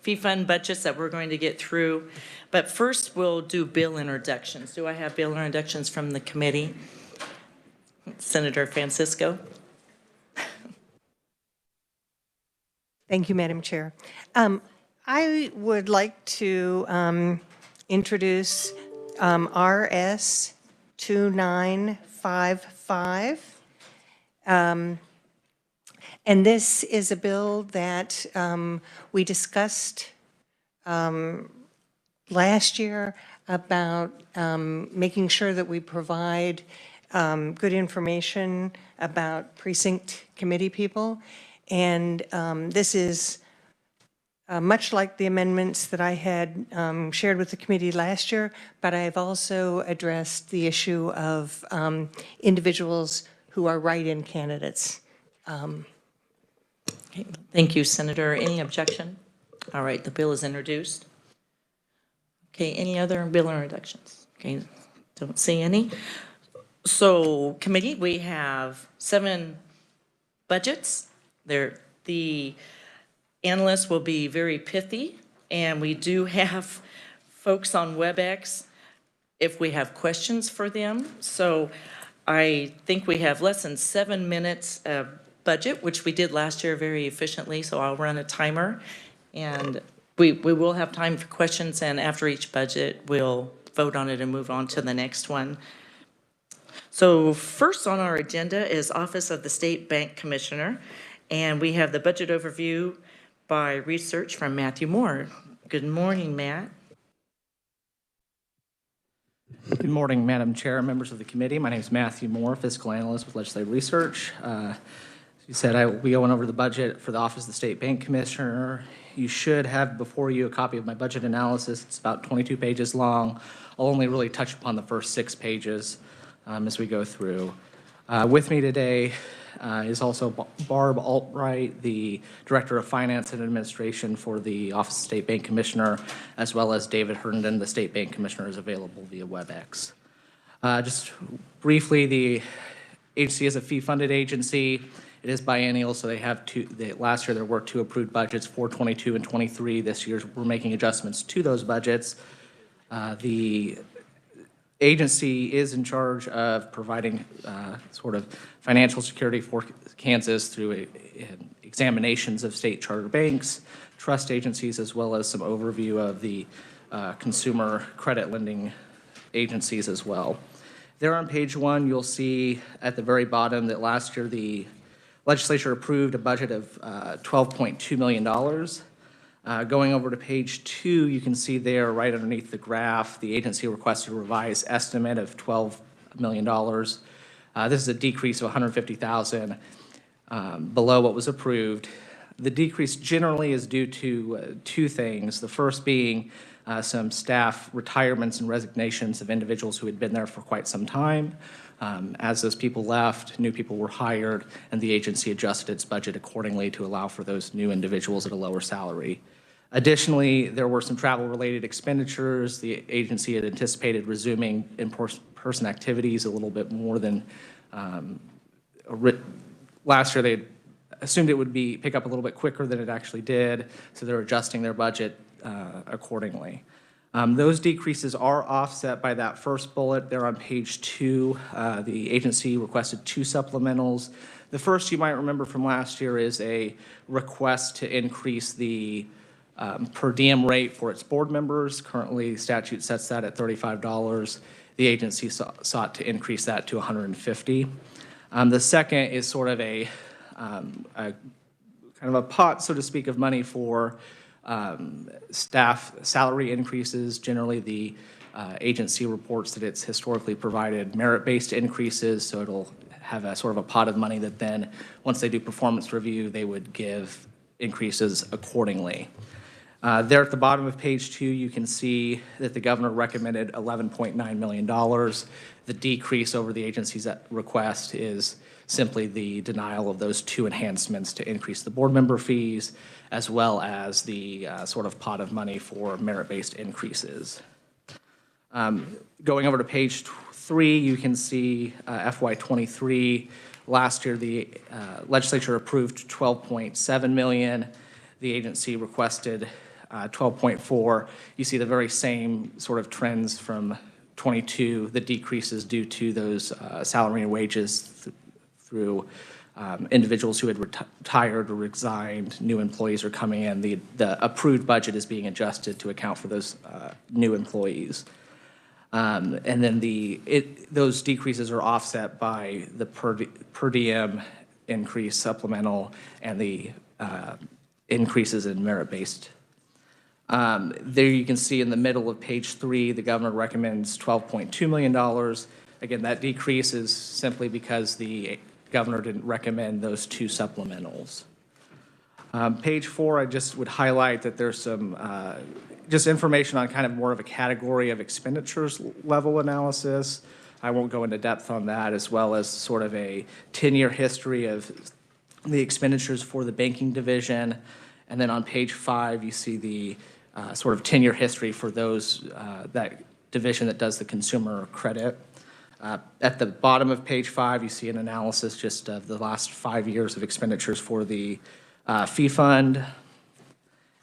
fee fund budgets that we're going to get through. But first, we'll do bill introductions. Do I have bill introductions from the committee? Senator Francisco. Thank you, Madam Chair. I would like to introduce RS 2955. And this is a bill that we discussed last year about making sure that we provide good information about precinct committee people. And this is much like the amendments that I had shared with the committee last year, but I've also addressed the issue of individuals who are write-in candidates. Okay. Thank you, Senator. Any objection? All right, the bill is introduced. Okay, any other bill introductions? Okay, don't see any. So, committee, we have 7 budgets. The analysts will be very pithy, and we do have folks on WebEx if we have questions for them. So I think we have less than 7 minutes of budget, which we did last year very efficiently, so I'll run a timer. And we will have time for questions, and after each budget, we'll vote on it and move on to the next one. So first on our agenda is Office of the State Bank Commissioner. And we have the budget overview by research from Matthew Moore. Good morning, Matt. Good morning, Madam Chair, members of the committee. My name is Matthew Moore, Fiscal Analyst with Legislative Research. As you said, I will be going over the budget for the Office of the State Bank Commissioner. You should have before you a copy of my budget analysis. It's about 22 pages long. I'll only really touch upon the first 6 pages as we go through. With me today is also Barb Albright, the Director of Finance and Administration for the Office of State Bank Commissioner, as well as David Herndon, the State Bank Commissioner, is available via WebEx. Just briefly, the agency is a fee-funded agency. It is biennial, so they have last year there were 2 approved budgets for 22 and 23. This year we're making adjustments to those budgets. The agency is in charge of providing sort of financial security for Kansas through examinations of state charter banks, trust agencies, as well as some overview of the consumer credit lending agencies as well. There on page 1, you'll see at the very bottom that last year the Legislature approved a budget of $12.2 million. Going over to page 2, you can see there right underneath the graph, the agency requested a revised estimate of $12 million. This is a decrease of $150,000 below what was approved. The decrease generally is due to 2 things. The first being some staff retirements and resignations of individuals who had been there for quite some time. As those people left, new people were hired, and the agency adjusted its budget accordingly to allow for those new individuals at a lower salary. Additionally, there were some travel-related expenditures. The agency had anticipated resuming in-person activities a little bit more than last year. They assumed it would pick up a little bit quicker than it actually did, so they're adjusting their budget accordingly. Those decreases are offset by that first bullet there on page 2. The agency requested 2 supplementals. The first, you might remember from last year, is a request to increase the per diem rate for its board members. Currently, statute sets that at $35. The agency sought to increase that to $150. The second is sort of a kind of a pot, so to speak, of money for staff salary increases. Generally, the agency reports that it's historically provided merit-based increases, so it'll have a sort of a pot of money that then, once they do performance review, they would give increases accordingly. There at the bottom of page 2, you can see that the governor recommended $11.9 million. The decrease over the agency's request is simply the denial of those 2 enhancements to increase the board member fees, as well as the sort of pot of money for merit-based increases. Going over to page 3, you can see FY23. Last year, the legislature approved $12.7 million. The agency requested 12.4, you see the very same sort of trends from 22, the decreases due to those salary and wages through individuals who had retired or resigned, new employees are coming in. The approved budget is being adjusted to account for those new employees. And then those decreases are offset by the per diem increase, supplemental, and the increases in merit-based. There you can see in the middle of page 3, the governor recommends $12.2 million. Again, that decrease is simply because the governor didn't recommend those 2 supplementals. Page 4, I just would highlight that there's some just information on kind of more of a category of expenditures level analysis. I won't go into depth on that, as well as sort of a 10-year history of the expenditures for the banking division. And then on page 5, you see the sort of 10-year history for those, that division that does the consumer credit. At the bottom of page 5, you see an analysis just of the last 5 years of expenditures for the fee fund.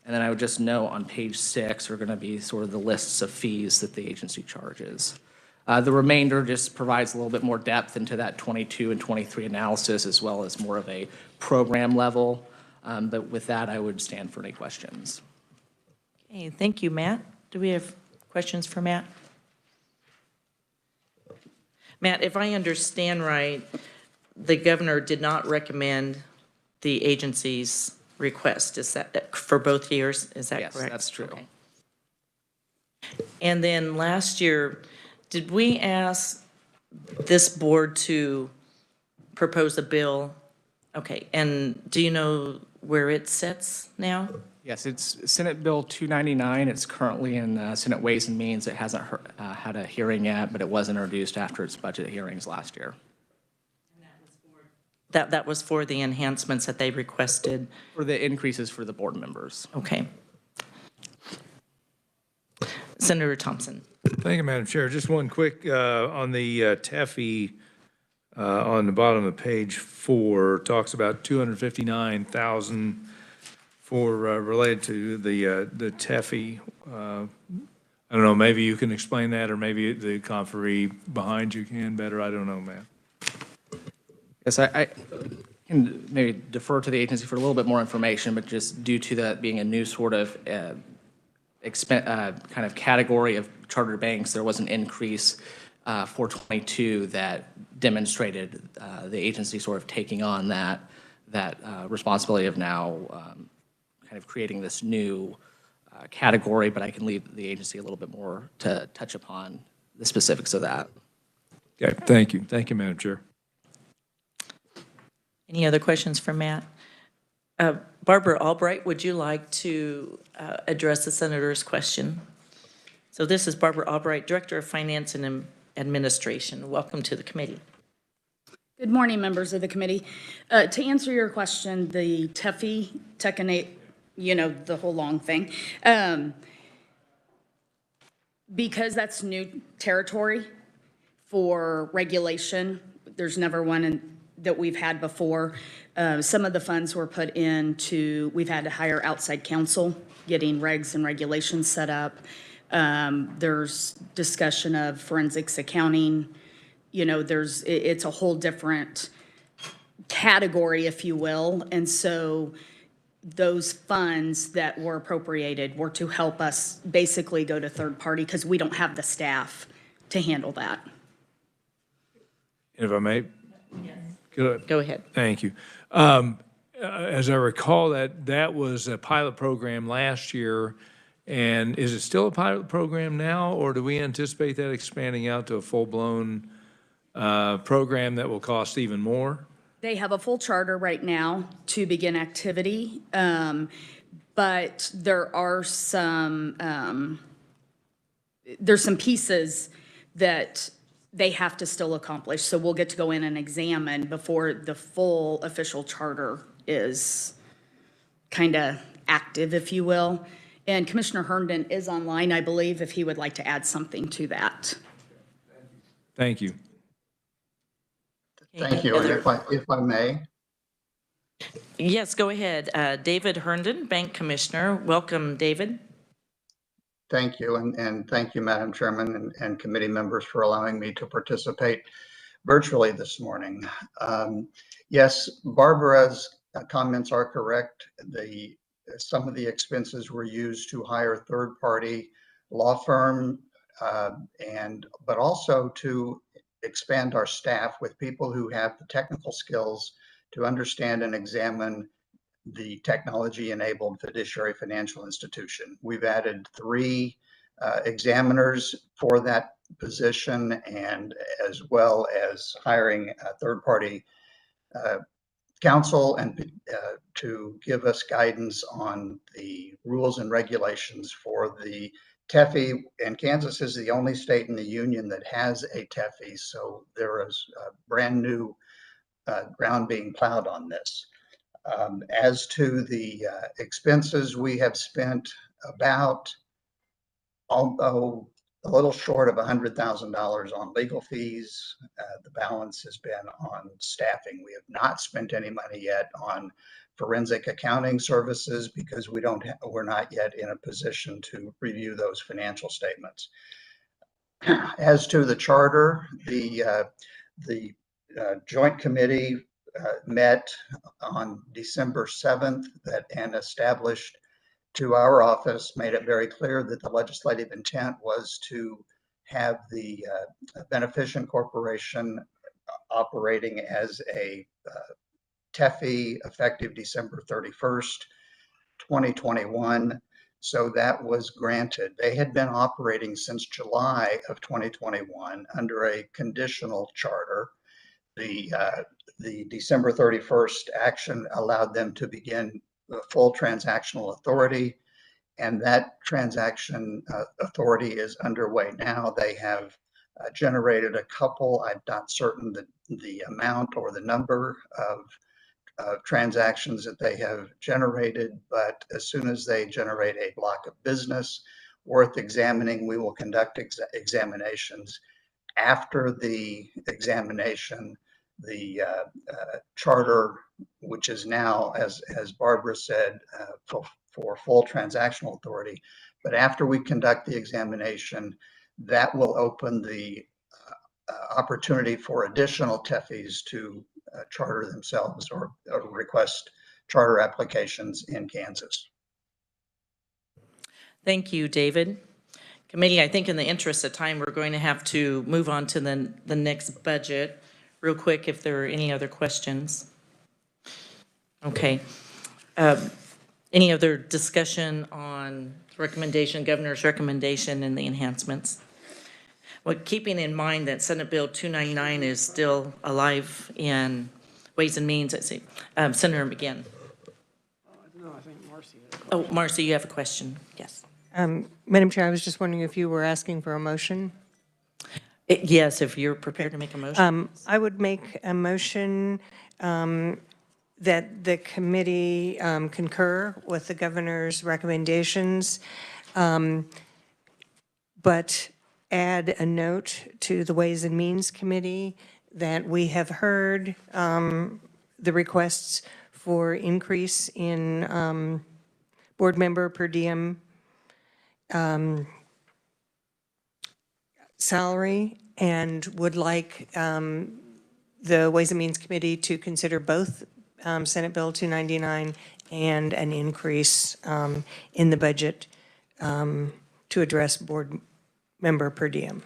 And then I would just note on page 6 are going to be sort of the lists of fees that the agency charges. The remainder just provides a little bit more depth into that 22 and 23 analysis, as well as more of a program level. But with that, I would stand for any questions. Okay, thank you, Matt. Do we have questions for Matt? Matt, if I understand right, the governor did not recommend the agency's request. Is that for both years? Is that correct? Yes, that's true. Okay. And then last year, did we ask this board to propose a bill? Okay, and do you know where it sits now? Yes, it's Senate Bill 299. It's currently in Senate Ways and Means. It hasn't had a hearing yet, but it was introduced after its budget hearings last year. That was for the enhancements that they requested? For the increases for the board members. Okay. Senator Thompson. Thank you, Madam Chair. Just one quick, on the TEFI, on the bottom of page 4, talks about 259,000 for, related to the TEFI. I don't know, maybe you can explain that, or maybe the conferee behind you can better. I don't know, ma'am. Yes, I can maybe defer to the agency for a little bit more information, but just due to that being a new sort of kind of category of charter banks, there was an increase for 22 that demonstrated the agency sort of taking on that responsibility of now kind of creating this new category, but I can leave the agency a little bit more to touch upon the specifics of that. Okay, thank you. Thank you, Madam Chair. Any other questions for Matt? Barbara Albright, would you like to address the senator's question? So this is Barbara Albright, Director of Finance and Administration. Welcome to the committee. Good morning, members of the committee. To answer your question, the TEFI, you know, the whole long thing, because that's new territory for regulation, there's never one that we've had before. Some of the funds were put into, we've had to hire outside counsel, getting regs and regulations set up. There's discussion of forensics accounting. You know, it's a whole different category, if you will. And so those funds that were appropriated were to help us basically go to third party because we don't have the staff to handle that. If I may? Yes. Good. Go ahead. Thank you. As I recall, that was a pilot program last year, and is it still a pilot program now, or do we anticipate that expanding out to a full-blown program that will cost even more? They have a full charter right now to begin activity, but there are some, there's some pieces that they have to still accomplish. So we'll get to go in and examine before the full official charter is kind of active, if you will. And Commissioner Herndon is online, I believe, if he would like to add something to that. Thank you. Thank you. And if I may. Yes, go ahead. David Herndon, Bank Commissioner. Welcome, David. Thank you, and thank you, Madam Chairman and committee members for allowing me to participate virtually this morning. Yes, Barbara's comments are correct. Some of the expenses were used to hire third-party law firm but also to expand our staff with people who have the technical skills to understand and examine the technology-enabled fiduciary financial institution. We've added 3 examiners for that position, and as well as hiring a third-party counsel and to give us guidance on the rules and regulations for the TEFI. And Kansas is the only state in the union that has a TEFI, so there is brand new ground being plowed on this. As to the expenses, we have spent about, although a little short of $100,000 on legal fees. The balance has been on staffing. We have not spent any money yet on forensic accounting services because we're not yet in a position to review those financial statements. As to the charter, the joint committee met on December 7th and established to our office, made it very clear that the legislative intent was to have the beneficent corporation operating as a TEFI effective December 31st, 2021. So that was granted. They had been operating since July of 2021 under a conditional charter. The December 31st action allowed them to begin full transactional authority, and that transaction authority is underway now. They have generated a couple, I'm not certain the amount or the number of transactions that they have generated, but as soon as they generate a block of business worth examining, we will conduct examinations. After the examination, the charter, which is now, as Barbara said, for full transactional authority, but after we conduct the examination, that will open the opportunity for additional TEFIs to charter themselves or request charter applications in Kansas. Thank you, David. Committee, I think in the interest of time, we're going to have to move on to the next budget real quick if there are any other questions. Okay. Any other discussion on recommendation, governor's recommendation and the enhancements? Well, keeping in mind that Senate Bill 299 is still alive in Ways and Means, I see. Senator McGinn. No, I think Marcy has. Oh, Marcy, you have a question? Yes. Madam Chair, I was just wondering if you were asking for a motion? Yes, if you're prepared to make a motion. I would make a motion that the committee concur with the governor's recommendations, but add a note to the Ways and Means Committee that we have heard the requests for increase in board member per diem salary, and would like the Ways and Means Committee to consider both Senate Bill 299 and an increase in the budget to address board member per diem.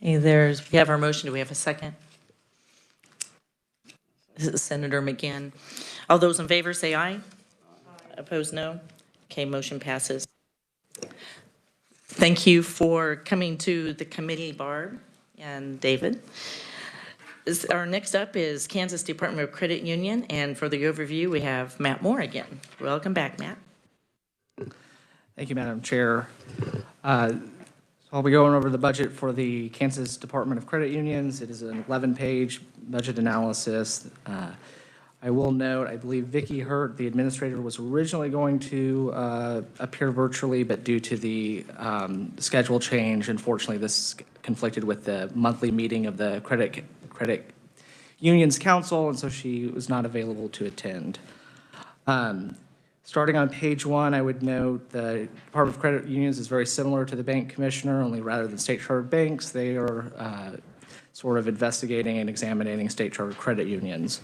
Okay, we have our motion. Do we have a second? This is Senator McGinn. All those in favor say aye. Opposed, no. Okay, motion passes. Thank you for coming to the committee, Barb and David. Our next up is Kansas Department of Credit Union, and for the overview, we have Matt Moore again. Welcome back, Matt. Thank you, Madam Chair. So I'll be going over the budget for the Kansas Department of Credit Unions. It is an 11-page budget analysis. I will note, I believe Vicki Hurt, the administrator, was originally going to appear virtually, but due to the schedule change, unfortunately, this conflicted with the monthly meeting of the Credit Unions Council, and so she was not available to attend. Starting on page 1, I would note the Department of Credit Unions is very similar to the bank commissioner, only rather than state-chartered banks, they are sort of investigating and examining state-chartered credit unions.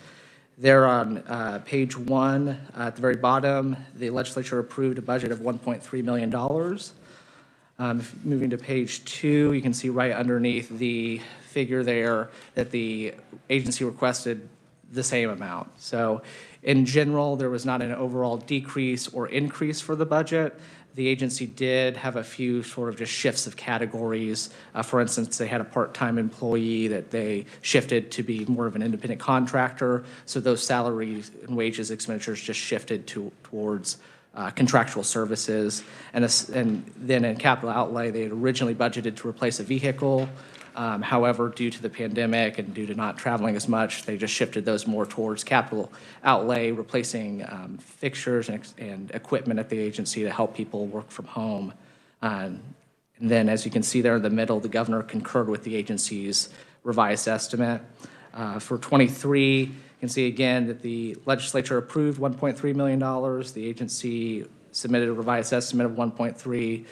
There on page 1, at the very bottom, the legislature approved a budget of $1.3 million. Moving to page 2, you can see right underneath the figure there that the agency requested the same amount. So in general, there was not an overall decrease or increase for the budget. The agency did have a few sort of just shifts of categories. For instance, they had a part-time employee that they shifted to be more of an independent contractor. So those salaries and wages expenditures just shifted towards contractual services. And then in capital outlay, they had originally budgeted to replace a vehicle. However, due to the pandemic and due to not traveling as much, they just shifted those more towards capital outlay, replacing fixtures and equipment at the agency to help people work from home. And then, as you can see there in the middle, the governor concurred with the agency's revised estimate. For 23, you can see again that the legislature approved $1.3 million. The agency submitted a revised estimate of 1.3.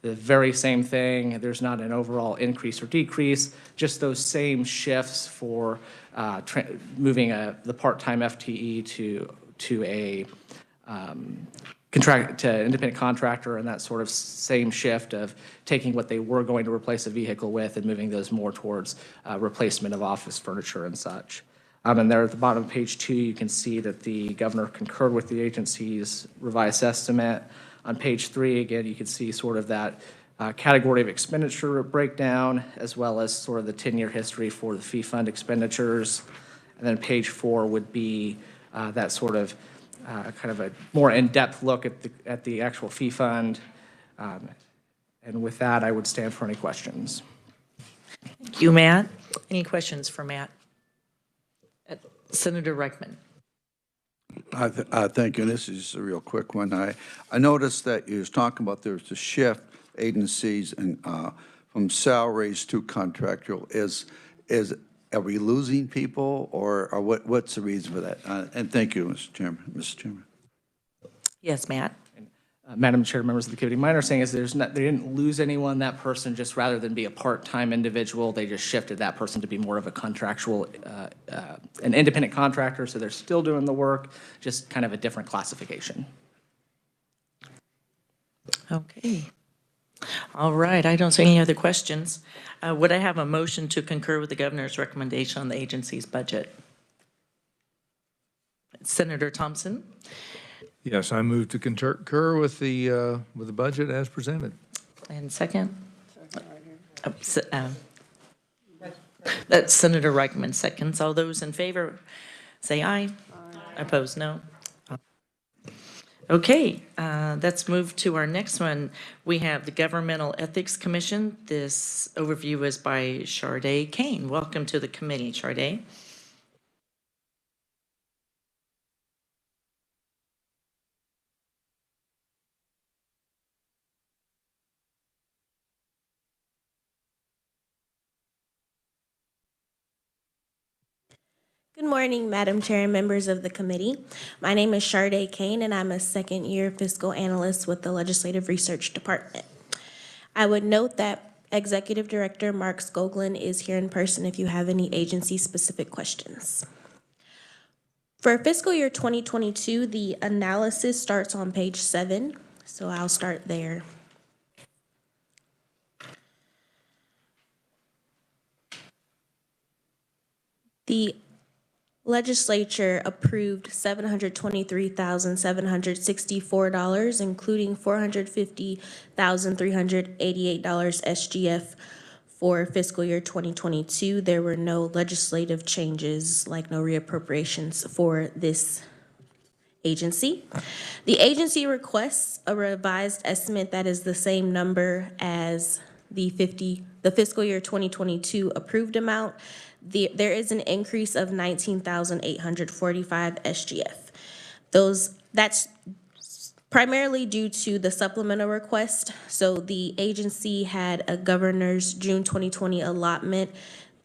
The very same thing, there's not an overall increase or decrease, just those same shifts for moving the part-time FTE to a independent contractor, and that sort of same shift of taking what they were going to replace a vehicle with and moving those more towards replacement of office furniture and such. And there at the bottom of page 2, you can see that the governor concurred with the agency's revised estimate. On page 3, again, you can see sort of that category of expenditure breakdown, as well as sort of the 10-year history for the fee fund expenditures. And then page 4 would be that sort of kind of a more in-depth look at the actual fee fund. And with that, I would stand for any questions. Thank you, Matt. Any questions for Matt? Senator Reichman. Thank you. And this is just a real quick one. I noticed that you was talking about there's a shift agencies and from salaries to contractual. Are we losing people, or what's the reason for that? And thank you, Mr. Chairman. Mr. Chairman. Yes, Matt. Madam Chair, members of the committee, my understanding is they didn't lose anyone. That person, just rather than be a part-time individual, they just shifted that person to be more of a contractual, an independent contractor. So they're still doing the work, just kind of a different classification. Okay. All right, I don't see any other questions. Would I have a motion to concur with the governor's recommendation on the agency's budget? Senator Thompson? Yes, I move to concur with the budget as presented. And second? That's Senator Reichman seconds. All those in favor, say aye. Opposed, no. Okay, let's move to our next one. We have the Governmental Ethics Commission. This overview is by Sharday Kane. Welcome to the committee, Sharday. Good morning, Madam Chair and members of the committee. My name is Sharday Kane, and I'm a second-year fiscal analyst with the Legislative Research Department. I would note that Executive Director Mark Skoglund is here in person if you have any agency-specific questions. For fiscal year 2022, the analysis starts on page 7, so I'll start there. The Legislature approved $723,764, including $450,388 SGF for fiscal year 2022. There were no legislative changes, like no reappropriations for this agency. The agency requests a revised estimate that is the same number as the fiscal year 2022 approved amount. There is an increase of 19,845 SGF. That's primarily due to the supplemental request. So the agency had a governor's June 2020 allotment,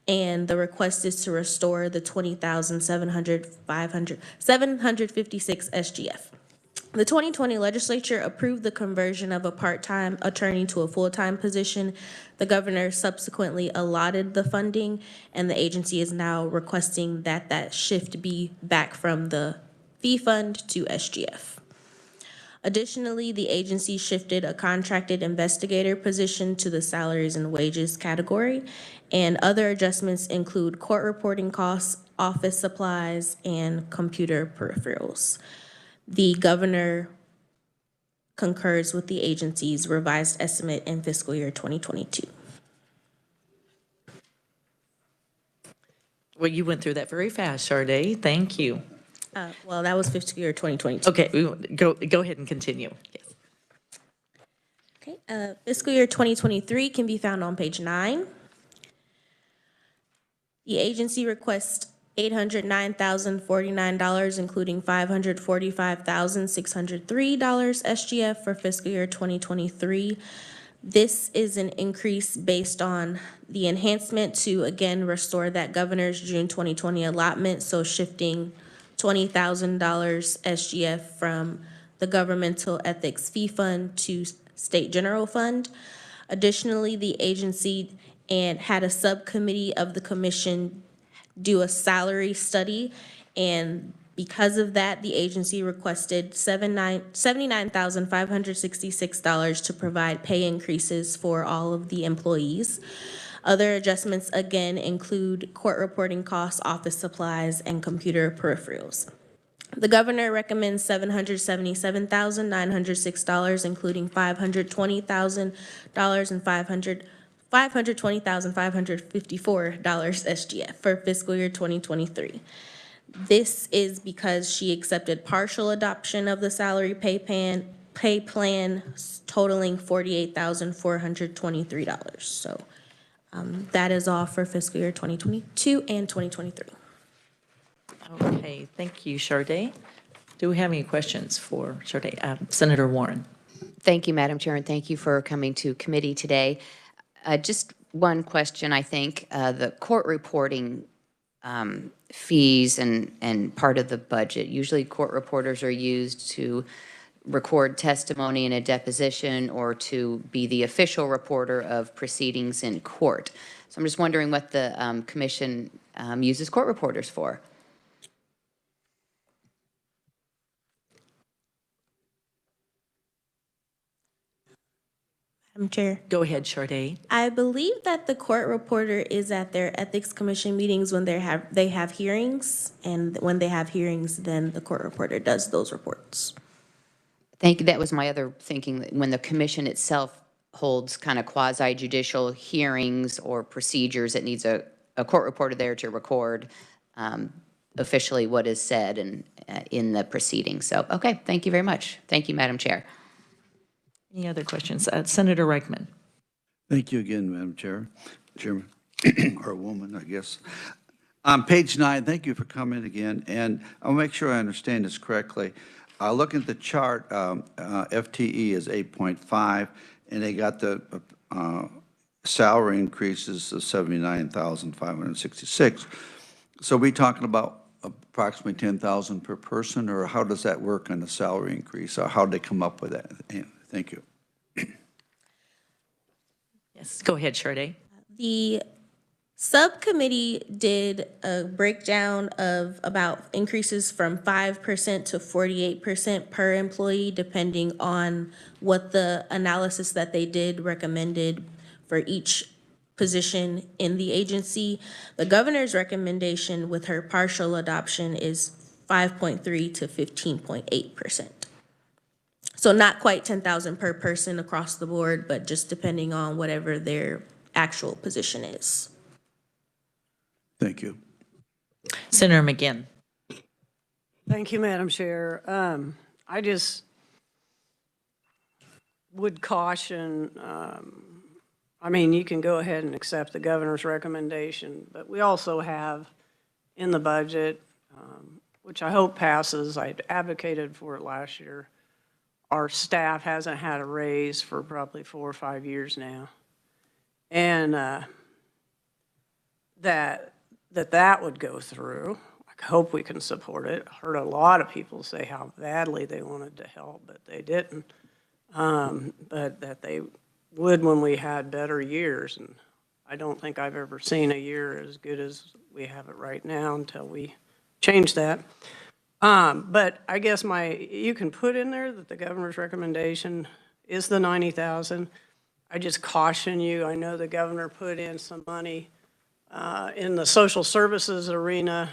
and the request is to restore the 20,756 SGF. The 2020 legislature approved the conversion of a part-time attorney to a full-time position. The governor subsequently allotted the funding, and the agency is now requesting that that shift be back from the fee fund to SGF. Additionally, the agency shifted a contracted investigator position to the salaries and wages category, and other adjustments include court reporting costs, office supplies, and computer peripherals. The governor concurs with the agency's revised estimate in fiscal year 2022. Well, you went through that very fast, Sharday. Thank you. Well, that was fiscal year 2022. Okay, go ahead and continue. Yes. Okay, fiscal year 2023 can be found on page 9. The agency requests $809,049, including $545,603 SGF for fiscal year 2023. This is an increase based on the enhancement to, again, restore that governor's June 2020 allotment, so shifting $20,000 SGF from the Governmental Ethics Fee Fund to State General Fund. Additionally, the agency had a subcommittee of the commission do a salary study, and because of that, the agency requested $79,566 to provide pay increases for all of the employees. Other adjustments, again, include court reporting costs, office supplies, and computer peripherals. The governor recommends $777,906, including $520,000 and $520,554 SGF for fiscal year 2023. This is because she accepted partial adoption of the salary pay plan totaling $48,423. So that is all for fiscal year 2022 and 2023. Okay, thank you, Sharday. Do we have any questions for Sharday? Senator Warren. Thank you, Madam Chair, and thank you for coming to committee today. Just one question, I think. The court reporting fees and part of the budget. Usually court reporters are used to record testimony in a deposition or to be the official reporter of proceedings in court. So I'm just wondering what the commission uses court reporters for. Madam Chair. Go ahead, Sharday. I believe that the court reporter is at their ethics commission meetings when they have hearings, and when they have hearings, then the court reporter does those reports. Thank you. That was my other thinking, that when the commission itself holds kind of quasi-judicial hearings or procedures, it needs a court reporter there to record officially what is said and in the proceedings. So, okay, thank you very much. Thank you, Madam Chair. Any other questions? Senator Reichman. Thank you again, Madam Chairman, or woman, I guess. On page 9, thank you for coming again, and I'll make sure I understand this correctly. Looking at the chart, FTE is 8.5, and they got the salary increases of $79,566. So we talking about approximately $10,000 per person, or how does that work on the salary increase, or how did they come up with that? Thank you. Yes, go ahead, Sharday. The subcommittee did a breakdown of about increases from 5% to 48% per employee, depending on what the analysis that they did recommended for each position in the agency. The governor's recommendation with her partial adoption is 5.3 to 15.8%. So not quite 10,000 per person across the board, but just depending on whatever their actual position is. Thank you. Senator McGinn. Thank you, Madam Chair. I just would caution, I mean, you can go ahead and accept the governor's recommendation, but we also have in the budget, which I hope passes, I advocated for it last year, our staff hasn't had a raise for probably 4 or 5 years now. And that would go through. I hope we can support it. I heard a lot of people say how badly they wanted to help, but they didn't. But that they would when we had better years. And I don't think I've ever seen a year as good as we have it right now until we change that. But I guess you can put in there that the governor's recommendation is the 90,000. I just caution you, I know the governor put in some money in the social services arena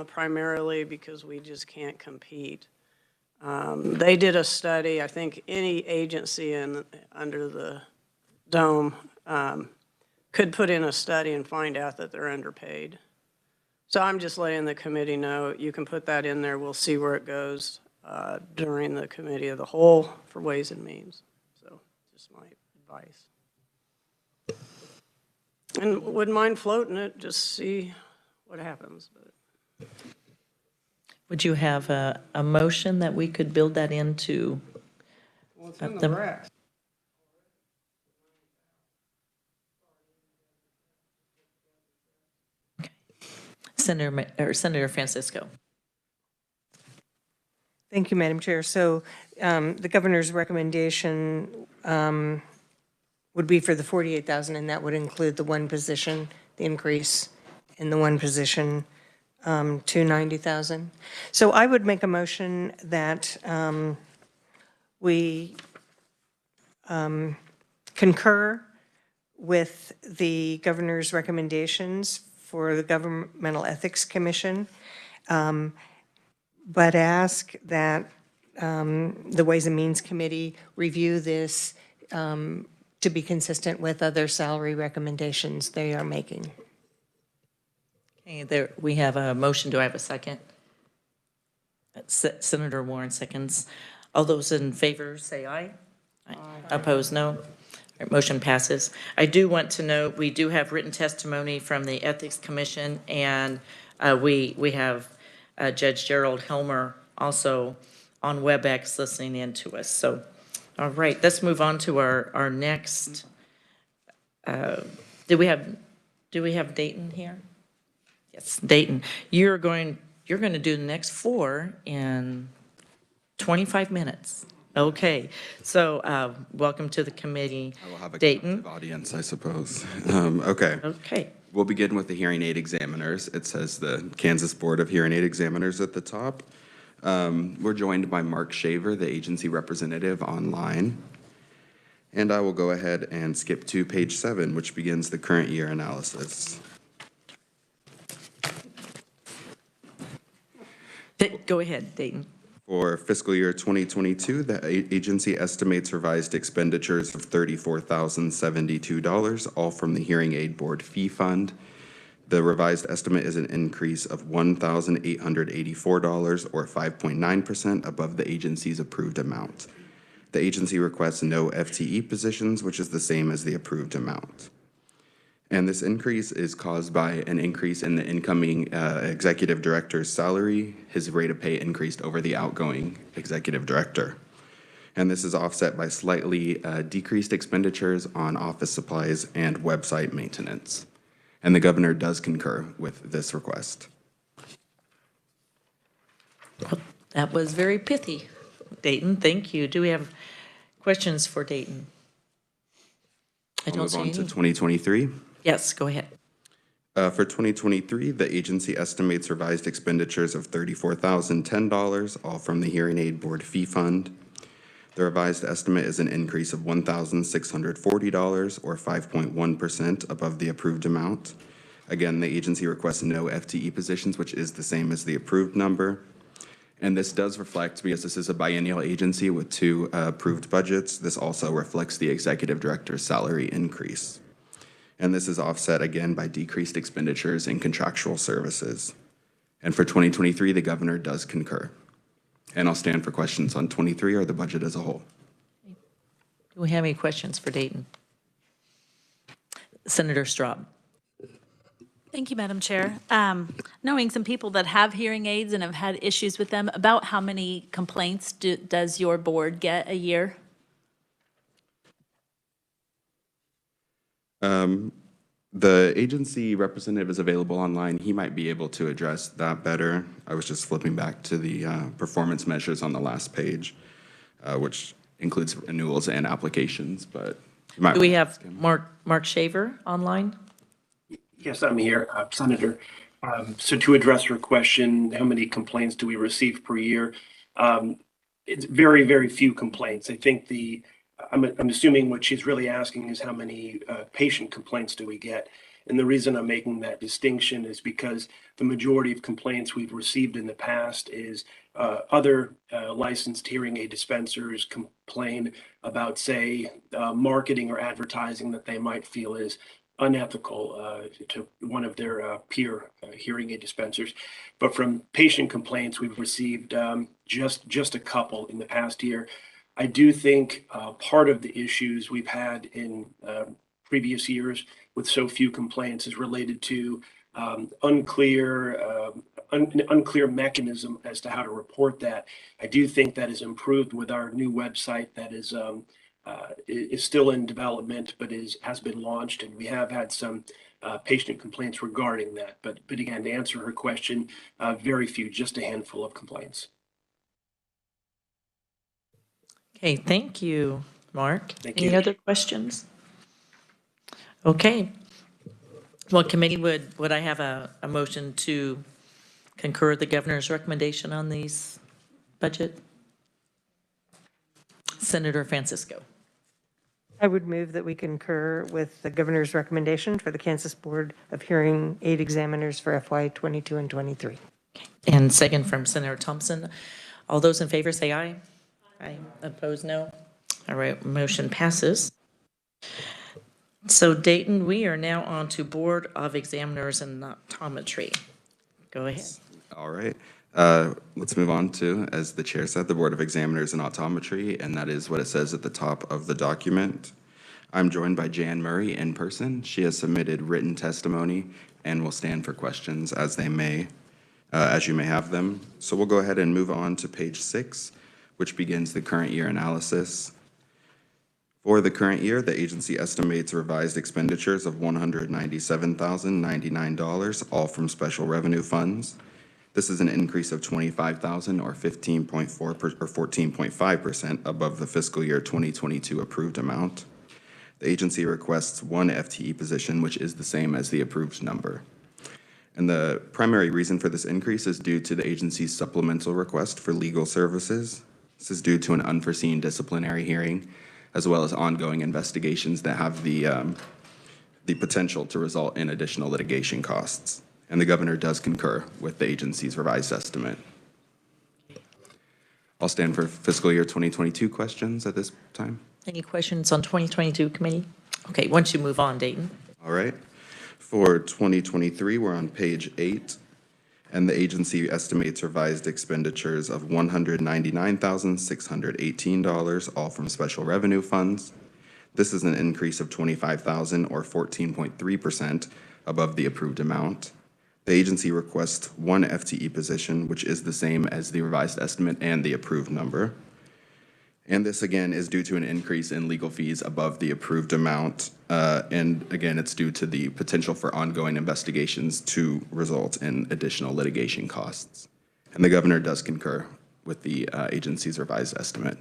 primarily because we just can't compete. They did a study, I think any agency under the dome could put in a study and find out that they're underpaid. So I'm just letting the committee know, you can put that in there, we'll see where it goes during the committee of the whole for Ways and Means. So just my advice. And wouldn't mind floating it, just see what happens. But Would you have a motion that we could build that into? well, it's in the recs. Senator Francisco. Thank you, Madam Chair. So the governor's recommendation would be for the 48,000, and that would include the one position, the increase in the one position to 90,000. So I would make a motion that we concur with the governor's recommendations for the Governmental Ethics Commission, but ask that the Ways and Means Committee review this to be consistent with other salary recommendations they are making. Okay, we have a motion. Do I have a second? Senator Warren seconds. All those in favor say aye. Aye. Opposed, no. All right, motion passes. I do want to note, we do have written testimony from the Ethics Commission, and we have Judge Gerald Helmer also on WebEx listening in to us. So, all right, let's move on to our next. Do we have Dayton here? Yes, Dayton. You're going to do the next 4 in 25 minutes. Okay, so welcome to the committee, I will have a Dayton. captive audience, I suppose. Okay. Okay. We'll begin with the hearing aid examiners. It says the Kansas Board of Hearing Aid Examiners at the top. We're joined by Mark Shaver, the agency representative online. And I will go ahead and skip to page 7, which begins the current year analysis. Go ahead, Dayton. For fiscal year 2022, the agency estimates revised expenditures of $34,072, all from the Hearing Aid Board Fee Fund. The revised estimate is an increase of $1,884, or 5.9% above the agency's approved amount. The agency requests no FTE positions, which is the same as the approved amount. And this increase is caused by an increase in the incoming executive director's salary. His rate of pay increased over the outgoing executive director. And this is offset by slightly decreased expenditures on office supplies and website maintenance. And the governor does concur with this request. That was very pithy, Dayton. Thank you. Do we have questions for Dayton? I I'll don't move see on to any. 2023. Yes, go ahead. For 2023, the agency estimates revised expenditures of $34,010, all from the Hearing Aid Board Fee Fund. The revised estimate is an increase of $1,640, or 5.1% above the approved amount. Again, the agency requests no FTE positions, which is the same as the approved number. And this does reflect, because this is a biennial agency with 2 approved budgets, this also reflects the executive director's salary increase. And this is offset again by decreased expenditures in contractual services. And for 2023, the governor does concur. And I'll stand for questions on 23 or the budget as a whole. Do we have any questions for Dayton? Senator Straub. Thank you, Madam Chair. Knowing some people that have hearing aids and have had issues with them, about how many complaints does your board get a year? The agency representative is available online. He might be able to address that better. I was just flipping back to the performance measures on the last page, which includes renewals and applications, but you might Do we wanna have ask him. Mark Shaver online? Yes, I'm here, Senator. So to address your question, how many complaints do we receive per year? It's very, very few complaints. I think I'm assuming what she's really asking is how many patient complaints do we get? And the reason I'm making that distinction is because the majority of complaints we've received in the past is other licensed hearing aid dispensers complain about, say, marketing or advertising that they might feel is unethical to one of their peer hearing aid dispensers. But from patient complaints, we've received just a couple in the past year. I do think part of the issues we've had in previous years with so few complaints is related to unclear mechanism as to how to report that. I do think that is improved with our new website that is still in development, but has been launched, and we have had some patient complaints regarding that. But again, to answer her question, very few, just a handful of complaints. Okay, thank you, Mark. Thank Any you. other questions? Okay. Well, committee, would I have a motion to concur the governor's recommendation on these budget? Senator Francisco. I would move that we concur with the governor's recommendation for the Kansas Board of Hearing Aid Examiners for FY '22 and '23. And second from Senator Thompson. All those in favor say aye. Aye. Opposed, no. All right, motion passes. So Dayton, we are now on to Board of Examiners and Optometry. Go ahead. All right. Let's move on to, as the chair said, the Board of Examiners in Optometry, and that is what it says at the top of the document. I'm joined by Jan Murray in person. She has submitted written testimony and will stand for questions as you may have them. So we'll go ahead and move on to page 6, which begins the current year analysis. For the current year, the agency estimates revised expenditures of $197,099, all from special revenue funds. This is an increase of $25,000 or 14.5% above the fiscal year 2022 approved amount. The agency requests one FTE position, which is the same as the approved number. And the primary reason for this increase is due to the agency's supplemental request for legal services. This is due to an unforeseen disciplinary hearing, as well as ongoing investigations that have the potential to result in additional litigation costs. And the governor does concur with the agency's revised estimate. I'll stand for fiscal year 2022 questions at this time. Any questions on 2022, committee? Okay, once you move on, Dayton. All right. For 2023, we're on page 8, and the agency estimates revised expenditures of $199,618, all from special revenue funds. This is an increase of $25,000 or 14.3% above the approved amount. The agency requests one FTE position, which is the same as the revised estimate and the approved number. And this, again, is due to an increase in legal fees above the approved amount. And again, it's due to the potential for ongoing investigations to result in additional litigation costs. And the governor does concur with the agency's revised estimate.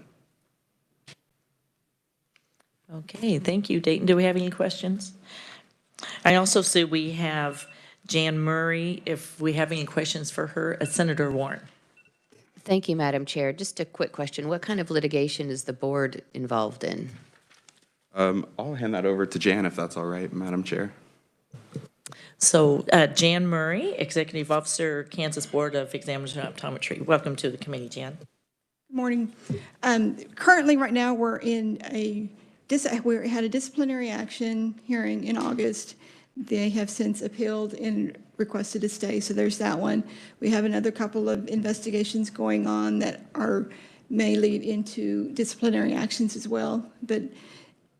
Okay, thank you, Dayton. Do we have any questions? I also see we have Jan Murray, if we have any questions for her, Senator Warren. Thank you, Madam Chair. Just a quick question. What kind of litigation is the board involved in? I'll hand that over to Jan, if that's all right, Madam Chair. So Jan Murray, Executive Officer, Kansas Board of Examiners and Optometry. Welcome to the committee, Jan. Good morning. Currently, right now, we had a disciplinary action hearing in August. They have since appealed and requested a stay, so there's that one. We have another couple of investigations going on that may lead into disciplinary actions as well. But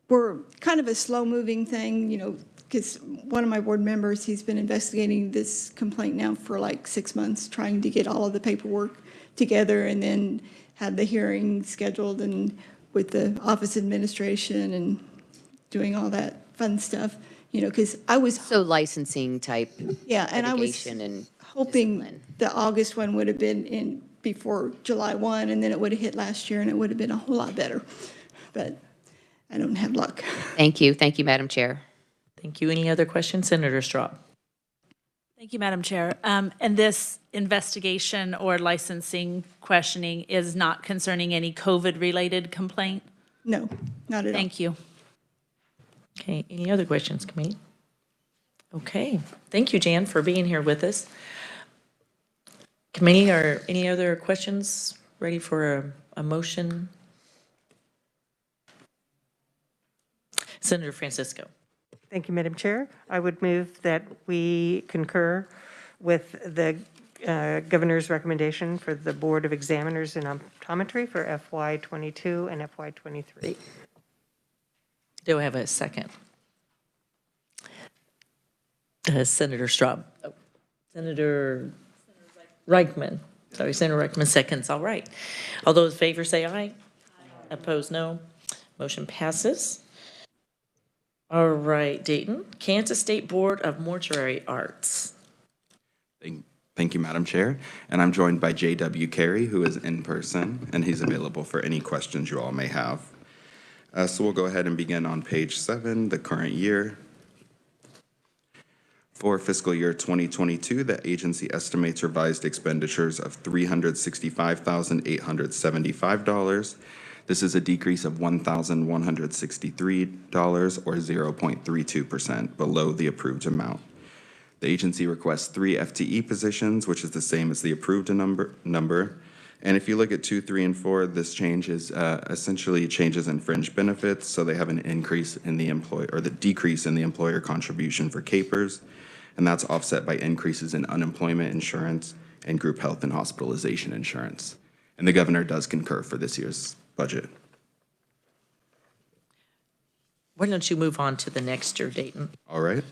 we're kind of a slow-moving thing, because one of my board members, he's been investigating this complaint now for like 6 months, trying to get all of the paperwork together and then have the hearing scheduled and with the office administration and doing all that fun stuff. because I was, So licensing type yeah, and I was litigation and hoping discipline. the August one would have been in before July 1, and then it would have hit last year, and it would have been a whole lot better. But I don't have luck. Thank you. Thank you, Madam Chair. Thank you. Any other questions? Senator Straub. Thank you, Madam Chair. And this investigation or licensing questioning is not concerning any COVID-related complaint? No, not at all. Thank you. Okay, any other questions, committee? Okay, thank you, Jan, for being here with us. Committee, are any other questions ready for a motion? Senator Francisco. Thank you, Madam Chair. I would move that we concur with the governor's recommendation for the Board of Examiners in Optometry for FY22 and FY23. Do I have a second? Senator Straub. Oh, Senator Reichman. Sorry, Senator Reichman seconds. All right. All those in favor say aye. Opposed, no. Motion passes. All right, Dayton, Kansas State Board of Mortuary Arts. Thank you, Madam Chair. And I'm joined by J.W. Carey, who is in person, and he's available for any questions you all may have. So we'll go ahead and begin on page 7, the current year. For fiscal year 2022, the agency estimates revised expenditures of $365,875. This is a decrease of $1,163, or 0.32%, below the approved amount. The agency requests 3 FTE positions, which is the same as the approved number. And if you look at 2, 3, and 4, this change is essentially changes in fringe benefits. So they have an increase in the employer, or the decrease in the employer contribution for CAPERS, and that's offset by increases in unemployment insurance and group health and hospitalization insurance. And the governor does concur for this year's budget. Why don't you move on to the next year, Dayton? All right.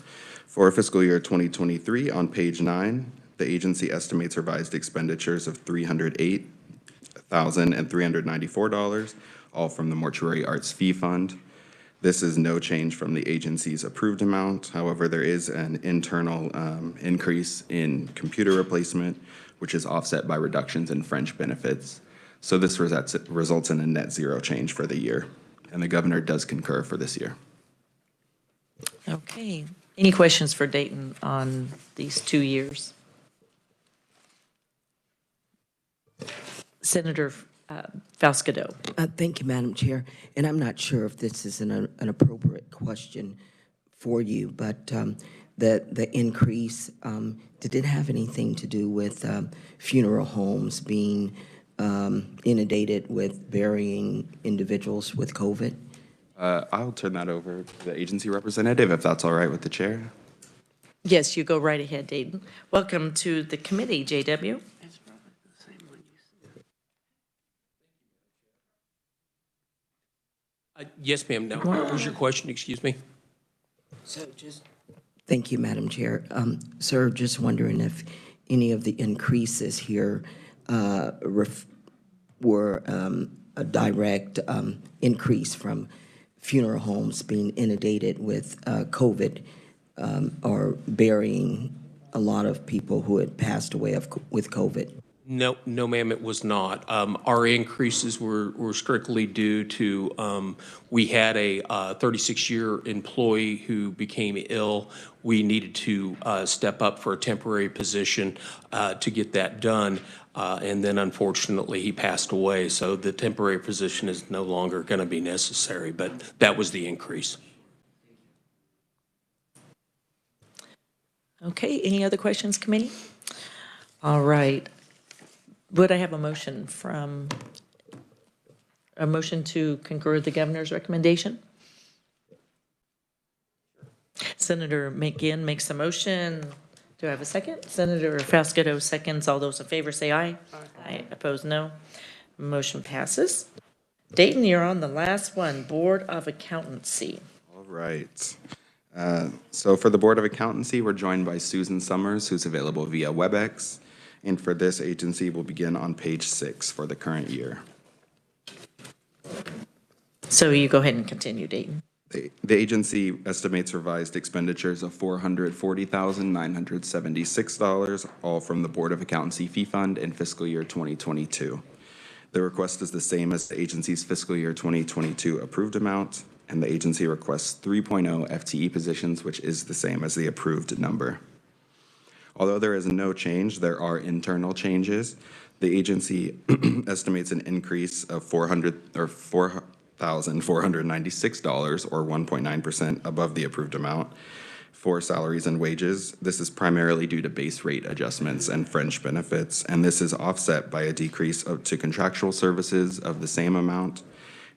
For fiscal year 2023, on page 9, the agency estimates revised expenditures of $308,394, all from the Mortuary Arts Fee Fund. This is no change from the agency's approved amount. However, there is an internal increase in computer replacement, which is offset by reductions in fringe benefits. So this results in a net zero change for the year, and the governor does concur for this year. Okay. Any questions for Dayton on these 2 years? Senator Falscado. Thank you, Madam Chair. And I'm not sure if this is an appropriate question for you, but the increase, did it have anything to do with funeral homes being inundated with burying individuals with COVID? I'll turn that over to the agency representative, if that's all right with the chair. Yes, you go right ahead, Dayton. Welcome to the committee, J.W. Yes, ma'am. Now, what was your question? Excuse me. Thank you, Madam Chair. Sir, just wondering if any of the increases here were a direct increase from funeral homes being inundated with COVID or burying a lot of people who had passed away with COVID. No, ma'am, it was not. Our increases were strictly due to, we had a 36-year employee who became ill. We needed to step up for a temporary position to get that done. And then unfortunately, he passed away. So the temporary position is no longer going to be necessary, but that was the increase. Okay, any other questions, committee? All right. Would I have a motion to concur with the governor's recommendation? Senator McGinn makes a motion. Do I have a second? Senator Falscado seconds. All those in favor say aye. Aye. Opposed, no. Motion passes. Dayton, you're on the last one, Board of Accountancy. All right. So for the Board of Accountancy, we're joined by Susan Summers, who's available via WebEx. And for this agency, we'll begin on page 6 for the current year. So you go ahead and continue, Dayton. The agency estimates revised expenditures of $440,976, all from the Board of Accountancy Fee Fund in fiscal year 2022. The request is the same as the agency's fiscal year 2022 approved amount, and the agency requests 3.0 FTE positions, which is the same as the approved number. Although there is no change, there are internal changes. The agency estimates an increase of $4,496, or 1.9% above the approved amount, for salaries and wages. This is primarily due to base rate adjustments and fringe benefits, and this is offset by a decrease to contractual services of the same amount.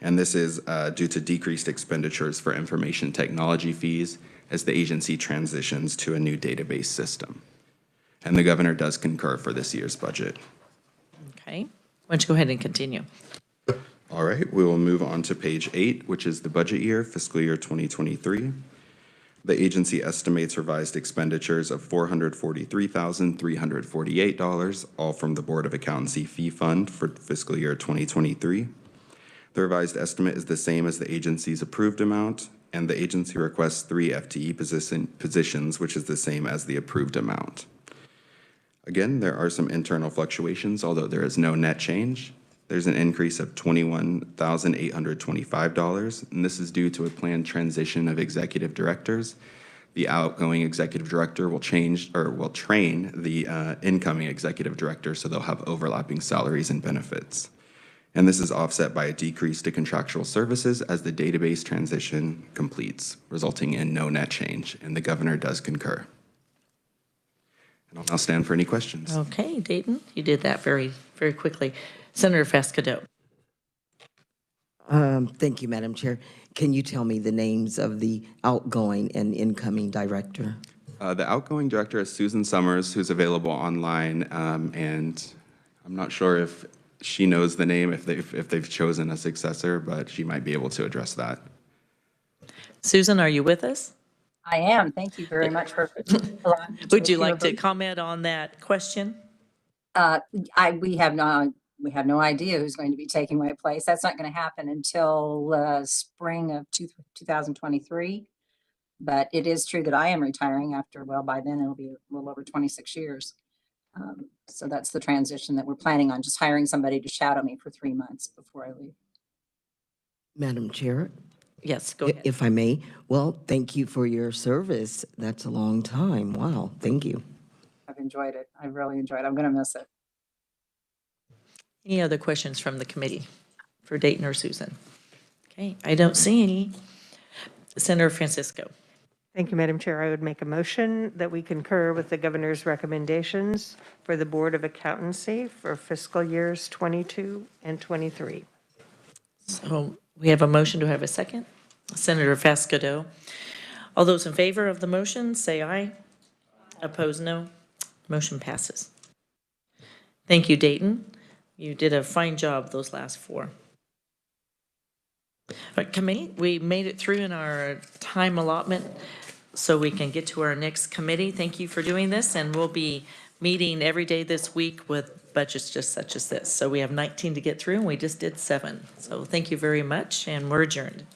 And this is due to decreased expenditures for information technology fees as the agency transitions to a new database system. And the governor does concur for this year's budget. Okay, why don't you go ahead and continue? All right, we will move on to page 8, which is the budget year, fiscal year 2023. The agency estimates revised expenditures of $443,348, all from the Board of Accountancy Fee Fund for fiscal year 2023. The revised estimate is the same as the agency's approved amount, and the agency requests 3 FTE positions, which is the same as the approved amount. Again, there are some internal fluctuations, although there is no net change. There's an increase of $21,825, and this is due to a planned transition of executive directors. The outgoing executive director will train the incoming executive director, so they'll have overlapping salaries and benefits. And this is offset by a decrease to contractual services as the database transition completes, resulting in no net change, and the governor does concur. And I'll now stand for any questions. Okay, Dayton, you did that very, very quickly. Senator Fascadeau. Thank you, Madam Chair. Can you tell me the names of the outgoing and incoming director? The outgoing director is Susan Summers, who's available online, and I'm not sure if she knows the name, if they've chosen a successor, but she might be able to address that. Susan, are you with us? I am. Thank you very much for allowing me to Would you like to appear. comment on that question? We have no idea who's going to be taking my place. That's not going to happen until spring of 2023. But it is true that I am retiring after, well, by then it'll be a little over 26 years. So that's the transition that we're planning on, just hiring somebody to shadow me for 3 months before I leave. Madam Chair? Yes, go ahead. If I may. Well, thank you for your service. That's a long time. Wow, thank you. I've enjoyed it. I've really enjoyed it. I'm going to miss it. Any other questions from the committee for Dayton or Susan? Okay, I don't see any. Senator Francisco. Thank you, Madam Chair. I would make a motion that we concur with the governor's recommendations for the Board of Accountancy for fiscal years 22 and 23. So we have a motion. Do I have a second? Senator Fascadeau. All those in favor of the motion, say aye. Opposed, no. Motion passes. Thank you, Dayton. You did a fine job those last 4. But committee, we made it through in our time allotment, so we can get to our next committee. Thank you for doing this, and we'll be meeting every day this week with budgets just such as this. So we have 19 to get through, and we just did 7. So thank you very much, and we're adjourned.